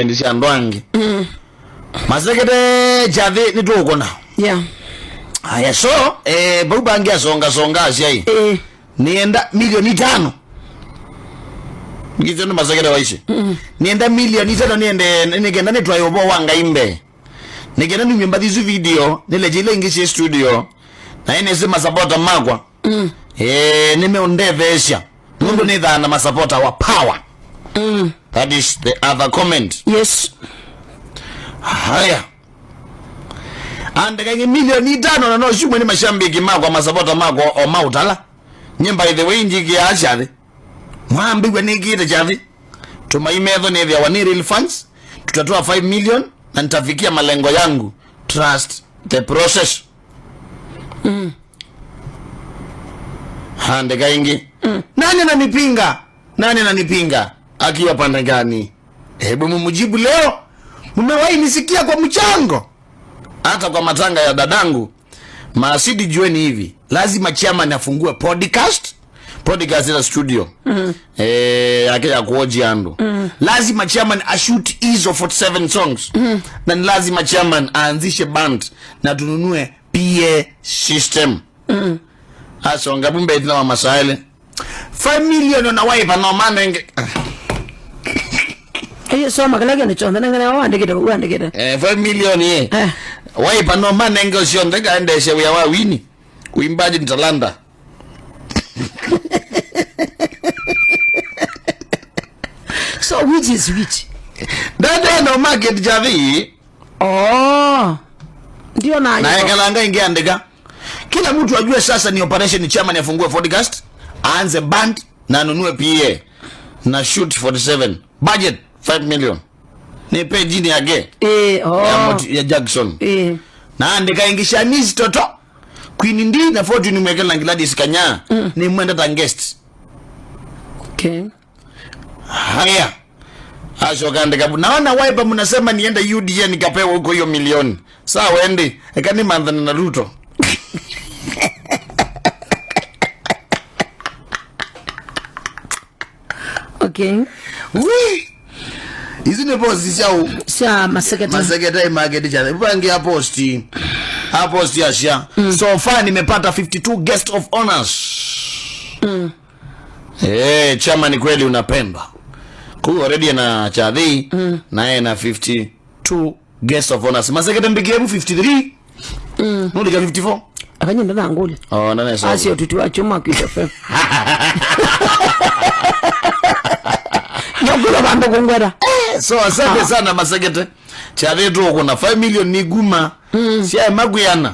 investment cia ndwangi masekete chathi ni tukona aya so baubangia songa asia nienda milioni 5 ngizo ndo masekete waishe nienda milioni 5 niende nigenda ni twayo bo wanga imbe nigenda ni nyumba hizo video nilejile ingishi studio na ine sema supporter magwa nimeondevesha mungu ni dhana masupporter wa power that is the other comment. Yes. Haya ande kange milioni 5 no shumwe ni mashambiki magwa masupporter magwa o mautala nyimba by the way njiki ya achari mwambigwe nikite chavi tumaimetho ni vya wani real funds tutatoa 5 million na nitafikia malengo yangu. Trust the process. Hande kaingi nani ananipinga akiwa pande gani? Hebu mumujibu leo. Mmewahi nisikia kwa mchango hata kwa matanga ya dadangu Maasidi. Jueni hivi, lazima chairman afungue podcast ila studio akija kuoji ando lazima chairman ashoot hizo 47 songs na lazima chairman aanzishe band na tununue PA system. Asonga bumbe tina wa masaile 5 million na wipe no manenge so makalage ni chonda ngana wandikita 5 million ye wipe no manenge osionde gaende shewe ya wini uimbaji nitalanda. So which is which? Dada no market javi. Ndio na yakalanga ingia andika. Kila mtu ajue sasa ni operation chairman afungue podcast, aanze band na anunue PA na shoot 47. Budget 5 million. Ni pay jini yake. Ya Jackson. Na andika ingisha nizi toto. Queen ndi na Fortune mwekela Gladys Kanya ni mwenda ta guest. Okay. Haya. Ashoka andika naona wipe mnasema niende UDA nikapewa huko hiyo milioni. Sawa wende ekani mandhana na Ruto. Okay. Wee. Hizi ni posti chao. Sha masekete market chale. Bangi ya posti. Posti asha. So far nimepata 52 guest of honors. Chama ni kweli unapendwa. Ku already na Chadhi naye na 52 guest of honors. Masekete mbigie 53. Ndio 54. Akanyenda na nguli. Nana so. Asio tutu achoma kwa FM. Nyogula bando kongwera. So asante sana Masekete. Chadhi tu kuna 5 million ni guma. Sia maguyana.